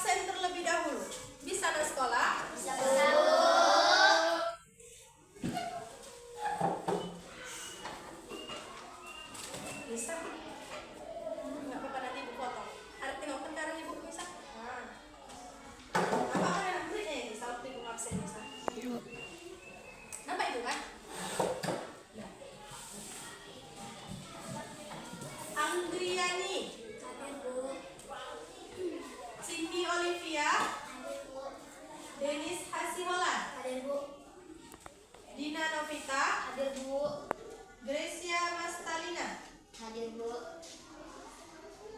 absen terlebih dahulu. Bisa na sekolah? Bisa, Bu. Bisa. Nggak apa-apa, nanti ibu potong. Ada tengok sekarang ibu bisa. Nah. Apa kan muridnya ini? Salah ibu absen bisa. Nampak itu kan? Andriani, Hadir, Bu. Cindy Olivia, Hadir, Bu. Denis Hasiholan, Hadir, Bu. Dina Novita, Hadir, Bu. Gracia Mastalina, Hadir, Bu.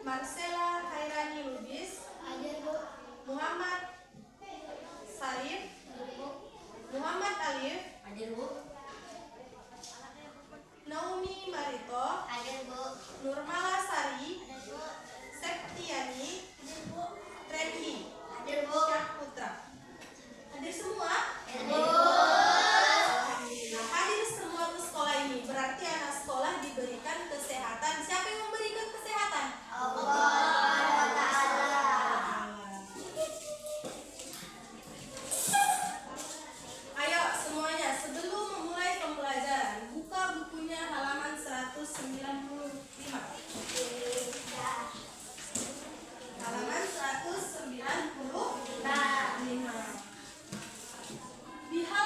Marcella Hairani Lubis, Hadir, Bu. Muhammad Sarif, Hadir, Bu. Muhammad Alif, Hadir, Bu. Naomi Marito, Hadir, Bu. Nurmala Sari, Hadir, Bu. Septiani, Hadir, Bu. Trendy, Hadir, Bu. Syah Putra. Hadir semua? Hadir, Bu. Alhamdulillah, hadir semua ke sekolah ini. Berarti anak sekolah diberikan kesehatan. Siapa yang memberikan kesehatan? Allah Ta'ala. Ayo semuanya, sebelum memulai pembelajaran, buka bukunya halaman 195. Halaman 195. Di halaman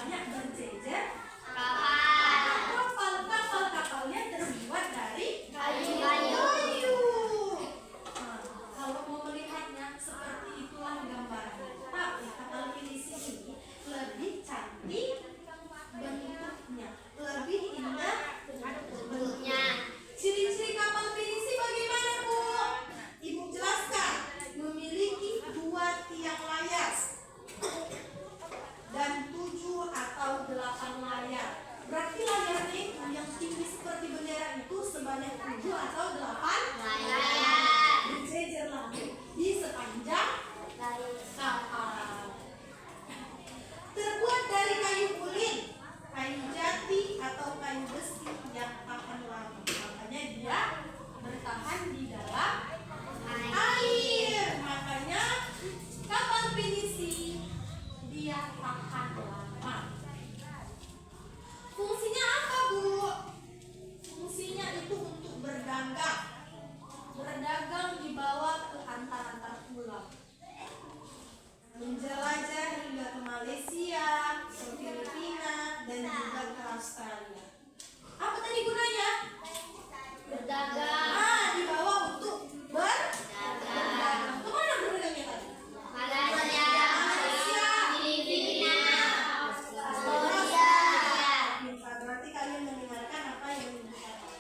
banyak berjejer. Kapal. Kapalnya terbuat dari Kayu. kayu. Nah, kalau mau melihatnya seperti itulah gambarannya. Tapi kapal pinisi ini lebih cantik bentuknya, lebih indah bentuknya. Ciri-ciri kapal pinisi bagaimana, Bu? Ibu jelaskan. Memiliki 2 tiang layar dan 7 atau 8 layar. Berarti layarnya itu yang tinggi seperti bendera itu sebanyak 7 atau 8 Layar. berjejer lagi di sepanjang kapal. Terbuat dari kayu ulin, kayu jati atau kayu besi yang tahan lama. Makanya dia bertahan di dalam air. Makanya kapal pinisi dia tahan lama. Fungsinya apa, Bu? Fungsinya itu untuk berdagang. Berdagang dibawa ke antar-antar pulau. Menjelajah hingga ke Malaysia, ke Filipina, dan juga ke Australia. Apa tadi gunanya? Berdagang. Dibawa untuk berdagang. Kemana berdagangnya tadi? Malaysia. Filipina. Australia. Berarti kalian mendengarkan apa yang dikatakan.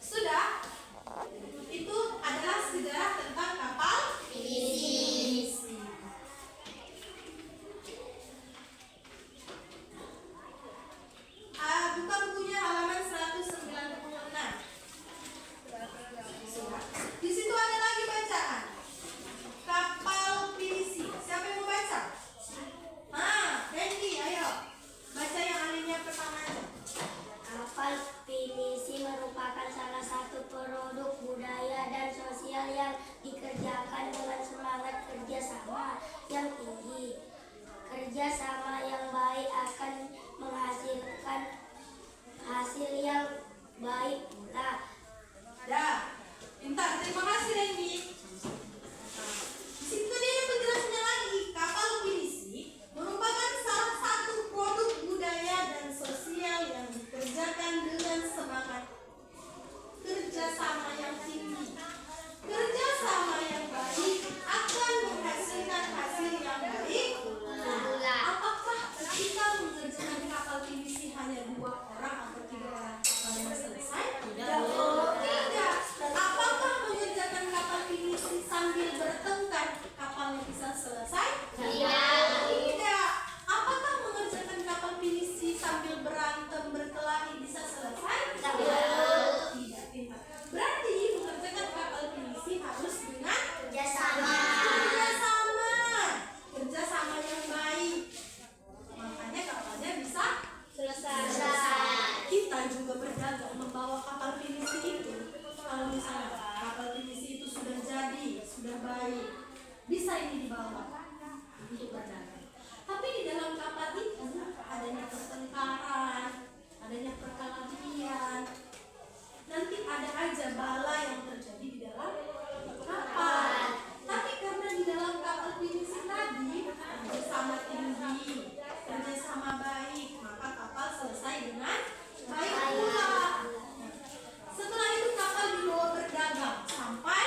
Sudah? Itu adalah sejarah tentang kapal pinisi. Buka bukunya halaman 196. Sudah. Di situ ada lagi bacaan. Kapal pinisi. Siapa yang mau baca? Randy, ayo. Baca yang alinea pertama aja. Kapal pinisi merupakan salah satu produk budaya dan sosial yang dikerjakan dengan semangat kerjasama yang tinggi. Kerjasama yang baik akan menghasilkan hasil yang baik pula. Pintar. Terima kasih, Randy. Di situ tadi ada penjelasannya lagi. Kapal pinisi merupakan salah satu produk budaya dan sosial yang dikerjakan dengan semangat kerjasama yang tinggi. Kerjasama yang baik akan menghasilkan hasil yang baik pula. Apakah ketika mengerjakan kapal pinisi hanya 2 orang atau 3 orang kapalnya selesai? Tidak. Apakah mengerjakan kapal pinisi sambil bertengkar kapalnya bisa selesai? Tidak. Apakah mengerjakan kapal pinisi sambil berantem berkelahi bisa selesai? Tidak. Pintar. Berarti mengerjakan kapal pinisi harus dengan kerjasama yang baik. Makanya kapalnya bisa selesai. Kita juga berdagang membawa kapal pinisi itu. Kalau misalnya kapal pinisi itu sudah jadi, sudah baik, bisa ini dibawa untuk berdagang. Tapi di dalam kapal itu adanya pertengkaran, adanya perkelahian. Nanti ada aja bala yang terjadi di dalam kapal. Tapi karena di dalam kapal pinisi tadi kerjasama tinggi, kerjasama baik, maka kapal selesai dengan baik pula. Setelah itu kapal dibawa berdagang sampai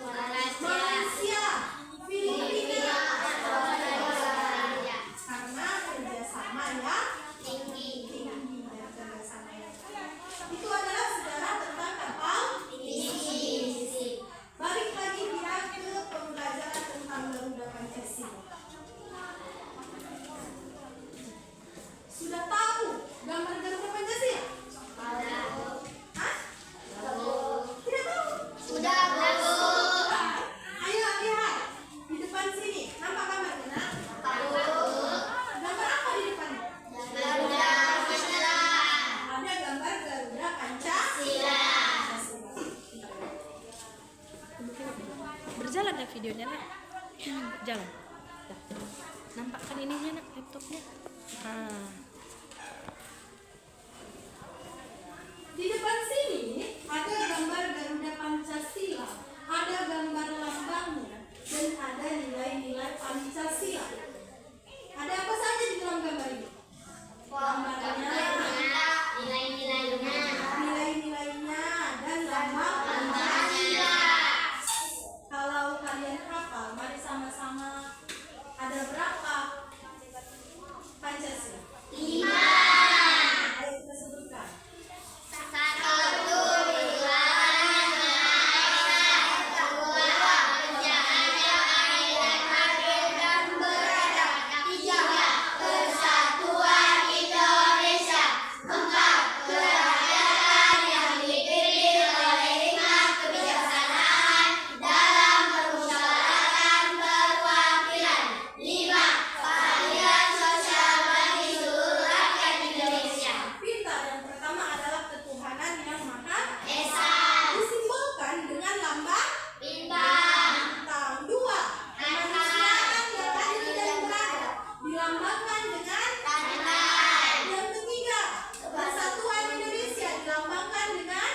Malaysia, Filipina, atau Australia. Karena kerjasama yang tinggi dan kerjasama yang tinggi. Itu adalah sejarah tentang kapal pinisi. Balik lagi dia ke pembelajaran tentang Garuda Pancasila. Sudah tahu gambar Garuda Pancasila? Tidak tahu? Sudah bagus. Ayo lihat di depan sini. Nampak gambarnya? Nah? Gambar apa di depannya? Garuda Pancasila. Ada gambar Garuda Pancasila. Berjalan ya videonya nak? Jalan. Dah. Nampak kan ininya nak, laptopnya? Di depan sini ada gambar Garuda Pancasila, ada gambar lambangnya, dan ada nilai-nilai Pancasila. Ada apa saja di dalam dilambangkan dengan tangan. yang ketiga, persatuan Indonesia dilambangkan dengan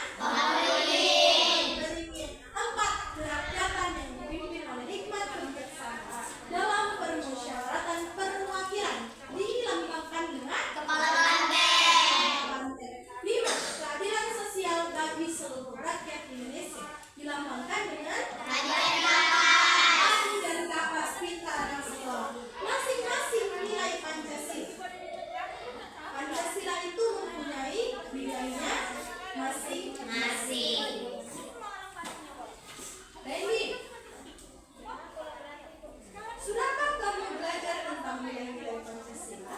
beringin. Empat, kerakyatan yang dipimpin oleh hikmat kebijaksanaan dalam permusyawaratan perwakilan dilambangkan dengan Kepala banteng. banteng. Lima, keadilan sosial bagi seluruh rakyat Indonesia dilambangkan dengan Adi dan kapas pintar dan sekolah. Masing-masing menilai Pancasila. Pancasila itu mempunyai nilainya masing-masing. Randy, sudahkah kamu belajar tentang nilai-nilai Pancasila?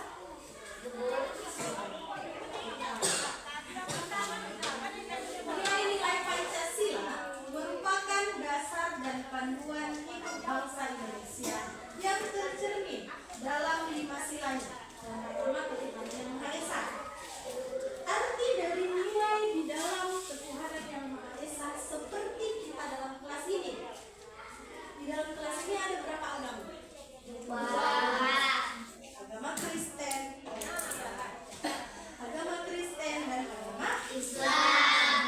Nilai-nilai Pancasila merupakan dasar dan panduan hidup bangsa Indonesia yang tercermin dalam 5 silanya. Yang pertama, ketuhanan yang Maha Esa. Arti dari nilai di dalam ketuhanan yang Maha Esa seperti kita dalam kelas ini. Di dalam kelas ini ada berapa agama? Agama Kristen, agama Kristen dan agama Islam.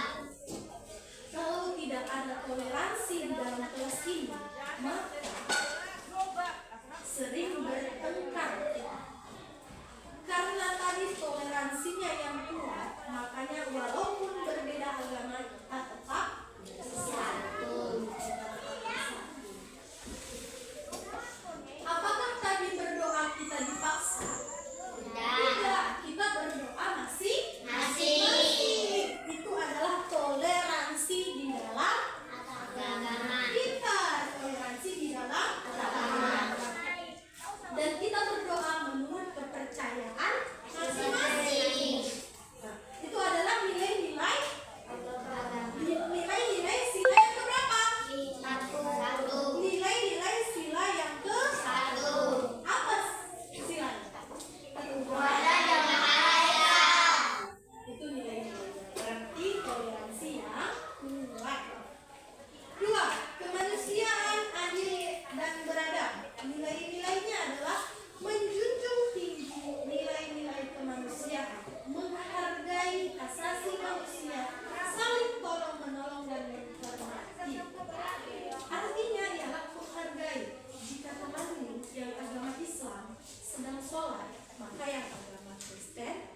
Kalau tidak ada toleransi di dalam kelas ini, maka sering bertengkar. Karena tadi toleransinya yang kuat, makanya walaupun berbeda agama kita tetap satu. Apakah tadi berdoa kita dipaksa? Tidak, kita berdoa masing-masing. Itu adalah toleransi di dalam Agama. kita, toleransi di dalam agama. Dan kita berdoa menurut kepercayaan masing-masing. Nah, itu adalah nilai-nilai sila yang keberapa? Nilai-nilai sila yang ke apa silanya? Itu nilai-nilai. Berarti toleransi yang kuat. Dua, kemanusiaan adil dan beradab. Nilai-nilainya adalah menjunjung tinggi nilai-nilai kemanusiaan, menghargai asasi manusia, saling tolong menolong dan menghormati. Artinya ialah menghargai. Jika temanmu yang agama Islam sedang sholat, maka yang agama Kristen